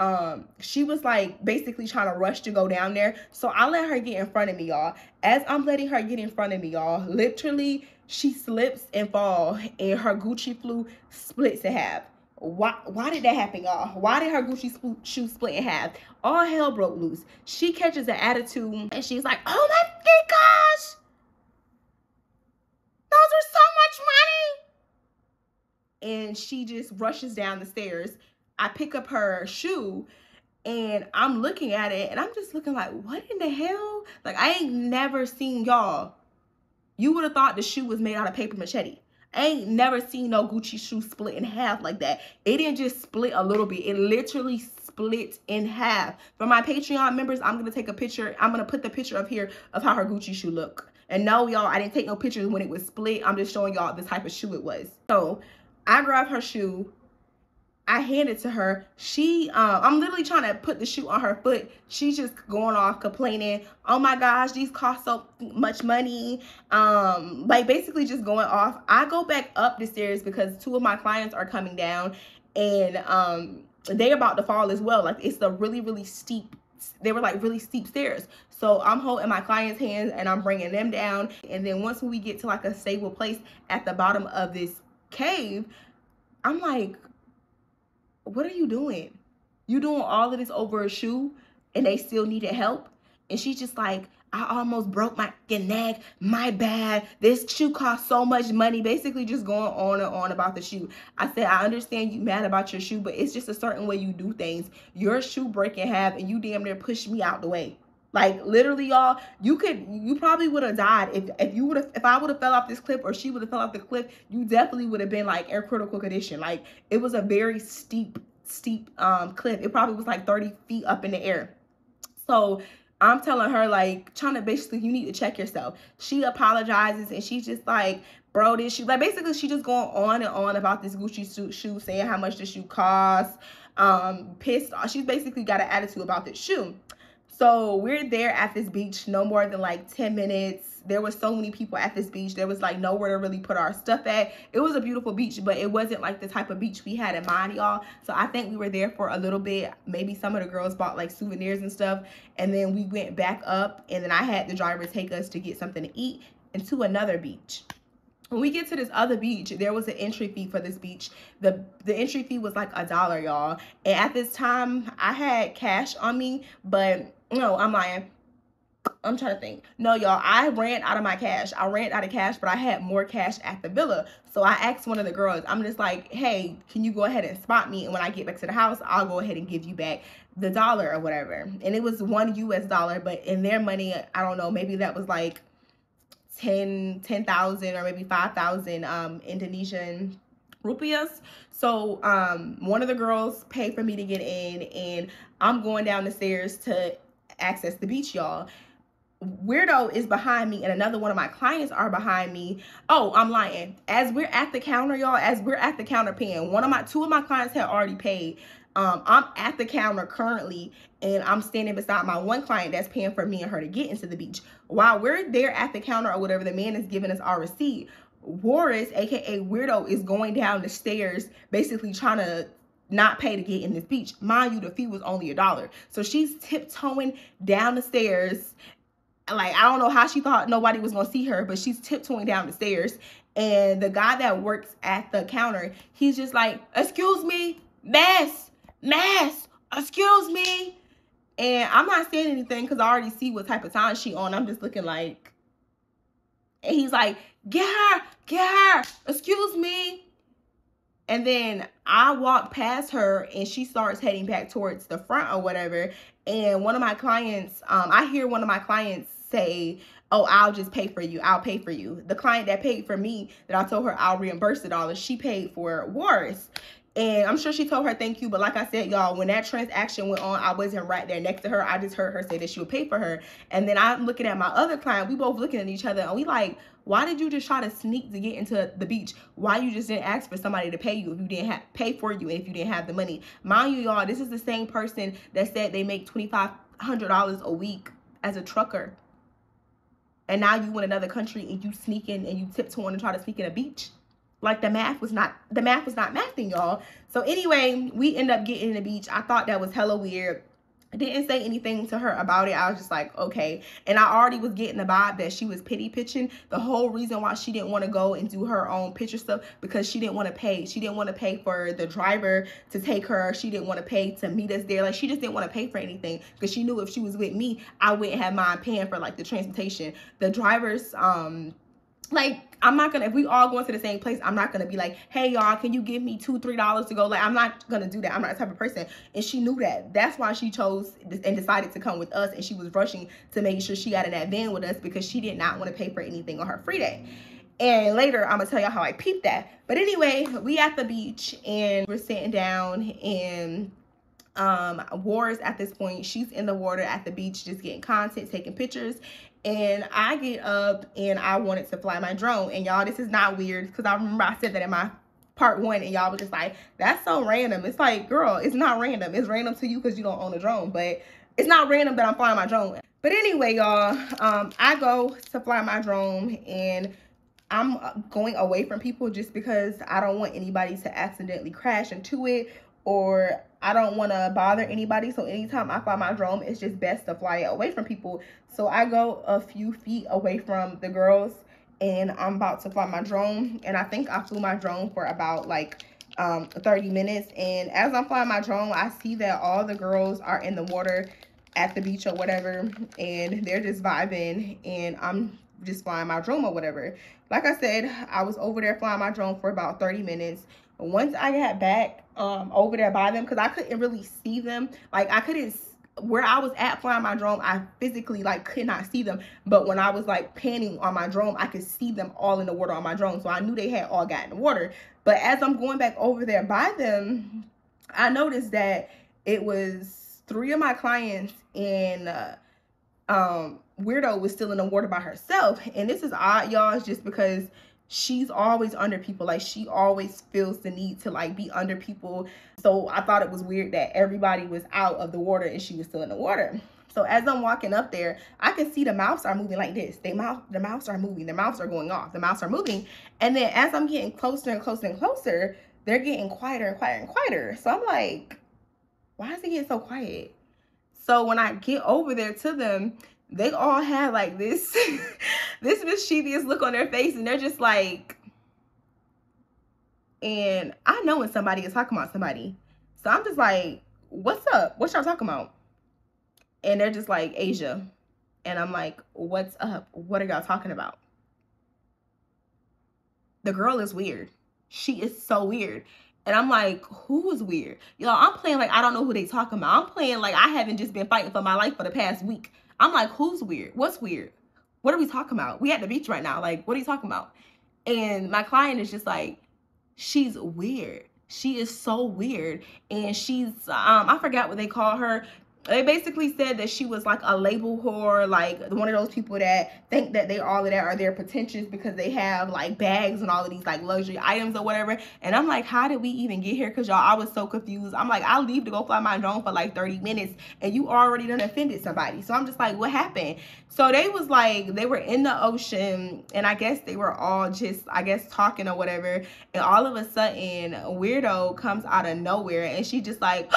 she was like basically trying to rush to go down there. So I let her get in front of me, y'all. As I'm letting her get in front of me, y'all, literally she slips and fall, and her Gucci shoe splits in half. Why did that happen, y'all? Why did her Gucci shoe split in half? All hell broke loose. She catches an attitude, and she's like, "Oh my gosh, those are so much money!" And she just rushes down the stairs. I pick up her shoe, and I'm looking at it, and I'm just looking like, what in the hell? Like, I ain't never seen, y'all. You would have thought the shoe was made out of paper machete. I ain't never seen no Gucci shoe split in half like that. It didn't just split a little bit. It literally split in half. For my Patreon members, I'm going to take a picture. I'm going to put the picture up here of how her Gucci shoe look. And no, y'all, I didn't take no pictures when it was split. I'm just showing y'all the type of shoe it was. So I grabbed her shoe. I hand it to her. I'm literally trying to put the shoe on her foot. She's just going off complaining, "Oh my gosh, these cost so much money." Like basically just going off. I go back up the stairs because 2 of my clients are coming down, and they're about to fall as well. Like it's a really, really steep, they were like really steep stairs. So I'm holding my client's hands and I'm bringing them down. And then once we get to like a stable place at the bottom of this cave, I'm like, what are you doing? You doing all of this over a shoe and they still needed help? And she's just like, "I almost broke my neck. My bad. This shoe cost so much money." Basically just going on and on about the shoe. I said, "I understand you mad about your shoe, but it's just a certain way you do things. Your shoe break in half and you damn near pushed me out the way." Like literally, y'all, you probably would have died if I would have fell off this cliff or she would have fell off the cliff. You definitely would have been like in critical condition. Like it was a very steep cliff. It probably was like 30 feet up in the air. So I'm telling her, like, trying to basically, you need to check yourself. She apologizes and she's just like, "Bro, this shoe," like basically she just going on and on about this Gucci shoe, saying how much the shoe costs. Pissed off. She's basically got an attitude about this shoe. So we're there at this beach no more than like 10 minutes. There was so many people at this beach. There was like nowhere to really put our stuff at. It was a beautiful beach, but it wasn't like the type of beach we had in mind, y'all. So I think we were there for a little bit. Maybe some of the girls bought like souvenirs and stuff. And then we went back up, and then I had the driver take us to get something to eat and to another beach. When we get to this other beach, there was an entry fee for this beach. The entry fee was like $1, y'all. And at this time, I had cash on me, but no, I'm lying. I'm trying to think. No, y'all, I ran out of my cash. I ran out of cash, but I had more cash at the villa. So I asked one of the girls, I'm just like, "Hey, can you go ahead and spot me? And when I get back to the house, I'll go ahead and give you back the $1 or whatever." And it was $1 US, but in their money, I don't know, maybe that was like 10,000 or maybe 5,000 Indonesian rupiahs. So one of the girls paid for me to get in, and I'm going down the stairs to access the beach, y'all. Weirdo is behind me, and another one of my clients are behind me. Oh, I'm lying. As we're at the counter, y'all, as we're at the counter paying, two of my clients had already paid. I'm at the counter currently, and I'm standing beside my one client that's paying for me and her to get into the beach. While we're there at the counter or whatever, the man is giving us our receipt. Warris, aka Weirdo, is going down the stairs, basically trying to not pay to get in this beach. Mind you, the fee was only $1. So she's tiptoeing down the stairs. Like, I don't know how she thought nobody was gonna see her, but she's tiptoeing down the stairs. And the guy that works at the counter, he's just like, excuse me, miss, excuse me. And I'm not saying anything because I already see what type of time she on. I'm just looking like, and he's like, get her, excuse me. And then I walk past her and she starts heading back towards the front or whatever. And one of my clients, I hear one of my clients say, oh, I'll just pay for you. I'll pay for you. The client that paid for me, that I told her I'll reimburse the dollars, she paid for Warris. And I'm sure she told her thank you. But like I said, y'all, when that transaction went on, I wasn't right there next to her. I just heard her say that she would pay for her. And then I'm looking at my other client. We both looking at each other and we like, why did you just try to sneak to get into the beach? Why you just didn't ask for somebody to pay you if you didn't pay for you and if you didn't have the money? Mind you, y'all, this is the same person that said they make $2,500 a week as a trucker. And now you in another country and you sneaking and you tiptoeing and try to sneak in a beach. Like the math was not mathing, y'all. So anyway, we end up getting in the beach. I thought that was hella weird. I didn't say anything to her about it. I was just like, okay. And I already was getting the vibe that she was pity pitching. The whole reason why she didn't want to go and do her own picture stuff, because she didn't want to pay. She didn't want to pay for the driver to take her. She didn't want to pay to meet us there. Like, she just didn't want to pay for anything because she knew if she was with me, I wouldn't have mind paying for like the transportation. The drivers, like, I'm not gonna, if we all going to the same place, I'm not gonna be like, hey y'all, can you give me $2, $3 to go? Like, I'm not gonna do that. I'm not the type of person. And she knew that. That's why she chose and decided to come with us. And she was rushing to make sure she got in that van with us because she did not want to pay for anything on her free day. And later, I'm gonna tell y'all how I peeped that. But anyway, we at the beach and we're sitting down, and Warris at this point, she's in the water at the beach just getting content, taking pictures. And I get up and I wanted to fly my drone. And y'all, this is not weird because I remember I said that in my part 1 and y'all was just like, that's so random. It's like, girl, it's not random. It's random to you because you don't own a drone, but it's not random that I'm flying my drone. But anyway, y'all, I go to fly my drone and I'm going away from people just because I don't want anybody to accidentally crash into it, or I don't want to bother anybody. So anytime I fly my drone, it's just best to fly it away from people. So I go a few feet away from the girls and I'm about to fly my drone. And I think I flew my drone for about like 30 minutes. And as I'm flying my drone, I see that all the girls are in the water at the beach or whatever. And they're just vibing and I'm just flying my drone or whatever. Like I said, I was over there flying my drone for about 30 minutes. Once I got back over there by them, because I couldn't really see them. Like, I couldn't, where I was at flying my drone, I physically like could not see them. But when I was like panning on my drone, I could see them all in the water on my drone. So I knew they had all got in the water. But as I'm going back over there by them, I noticed that it was 3 of my clients and Weirdo was still in the water by herself. And this is odd, y'all. It's just because she's always under people. Like, she always feels the need to like be under people. So I thought it was weird that everybody was out of the water and she was still in the water. So as I'm walking up there, I can see the mouths are moving like this. The mouths are moving. The mouths are going off. The mouths are moving. And then as I'm getting closer and closer and closer, they're getting quieter and quieter and quieter. So I'm like, why is it getting so quiet? So when I get over there to them, they all have like this this mischievous look on their face, and they're just like, and I know when somebody is talking about somebody. So I'm just like, what's up? What y'all talking about? And they're just like, Asia. And I'm like, what's up? What are y'all talking about? The girl is weird. She is so weird. And I'm like, who is weird? Y'all, I'm playing like I don't know who they talking about. I'm playing like I haven't just been fighting for my life for the past week. I'm like, who's weird? What's weird? What are we talking about? We at the beach right now. Like, what are you talking about? And my client is just like, she's weird. She is so weird. And she's, I forgot what they call her. They basically said that she was like a label whore, like one of those people that think that they all of that are they're pretentious because they have like bags and all of these like luxury items or whatever. And I'm like, how did we even get here? Because y'all, I was so confused. I'm like, I'll leave to go fly my drone for like 30 minutes and you already done offended somebody. So I'm just like, what happened? So they was like, they were in the ocean and I guess they were all just, I guess, talking or whatever. And all of a sudden, Weirdo comes out of nowhere and she just like,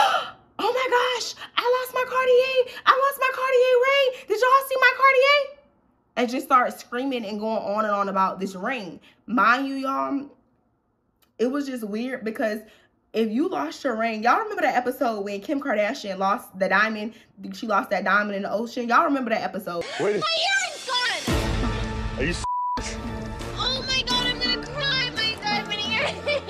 oh my gosh, I lost my Cartier. I lost my Cartier ring. Did y'all see my Cartier? and just started screaming and going on and on about this ring. Mind you, y'all, it was just weird because if you lost your ring, y'all remember that episode when Kim Kardashian lost the diamond? She lost that diamond in the ocean. Y'all remember that episode? Wait a... My earring's gone! Are you Oh my god, I'm gonna cry! My diamond earring!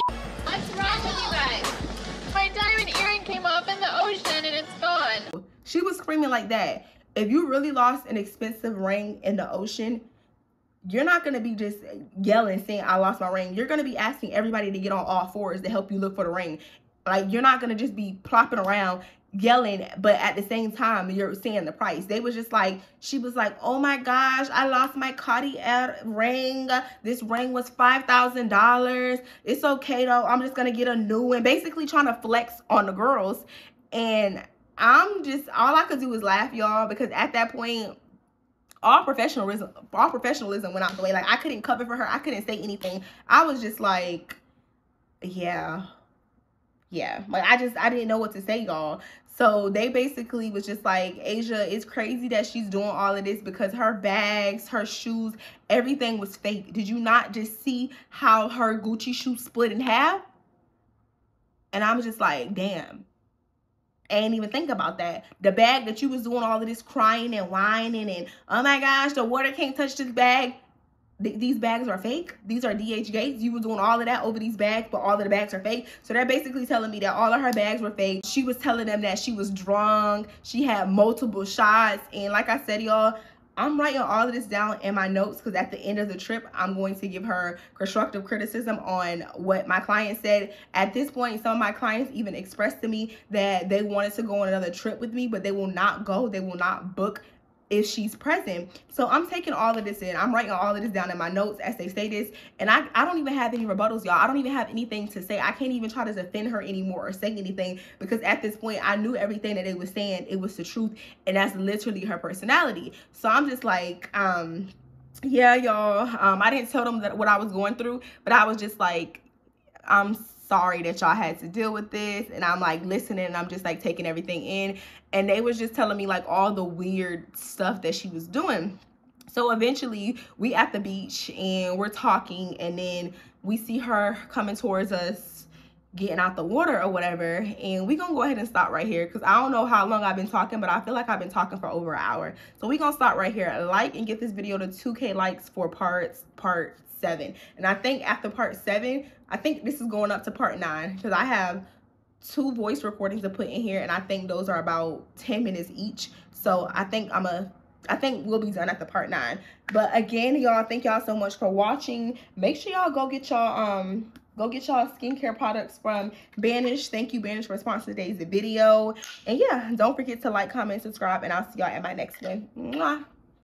What's wrong with you guys? My diamond earring came off in the ocean and it's gone. She was screaming like that. If you really lost an expensive ring in the ocean, you're not going to be just yelling saying I lost my ring. You're going to be asking everybody to get on all fours to help you look for the ring. Like, you're not going to just be plopping around yelling, but at the same time you're saying the price. They was just like, she was like, oh my gosh, I lost my Cartier ring. This ring was $5,000. It's okay though, I'm just gonna get a new one. Basically trying to flex on the girls. And I'm just, all I could do was laugh, y'all, because at that point all professionalism went out the way. Like, I couldn't cover for her. I couldn't say anything. I was just like, yeah, like I didn't know what to say, y'all. So they basically was just like, Asia, it's crazy that she's doing all of this because her bags, her shoes, everything was fake. Did you not just see how her Gucci shoe split in half? And I'm just like, damn. I ain't even think about that. The bag that you was doing all of this crying and whining and, oh my gosh, the water can't touch this bag. These bags are fake. These are DH Gates. You were doing all of that over these bags, but all of the bags are fake. So they're basically telling me that all of her bags were fake. She was telling them that she was drunk. She had multiple shots. And like I said, y'all, I'm writing all of this down in my notes because at the end of the trip, I'm going to give her constructive criticism on what my client said. At this point, some of my clients even expressed to me that they wanted to go on another trip with me, but they will not go. They will not book if she's present. So I'm taking all of this in. I'm writing all of this down in my notes as they say this. And I don't even have any rebuttals, y'all. I don't even have anything to say. I can't even try to defend her anymore or say anything because at this point, I knew everything that they were saying. It was the truth. And that's literally her personality. So I'm just like, yeah, y'all. I didn't tell them that what I was going through, but I was just like, I'm sorry that y'all had to deal with this. And I'm like listening and I'm just like taking everything in. And they was just telling me like all the weird stuff that she was doing. So eventually we at the beach and we're talking, and then we see her coming towards us, getting out the water or whatever. And we gonna go ahead and stop right here because I don't know how long I've been talking, but I feel like I've been talking for over an hour. So we gonna stop right here. Like and get this video to 2K likes for part 7. And I think after part 7, I think this is going up to part 9 because I have 2 voice recordings to put in here, and I think those are about 10 minutes each. So I think we'll be done at the part 9. But again, y'all, thank y'all so much for watching. Make sure y'all go get y'all skincare products from Banish. Thank you, Banish, for sponsoring today's video. And yeah, don't forget to like, comment, subscribe, and I'll see y'all at my next one. Mwah.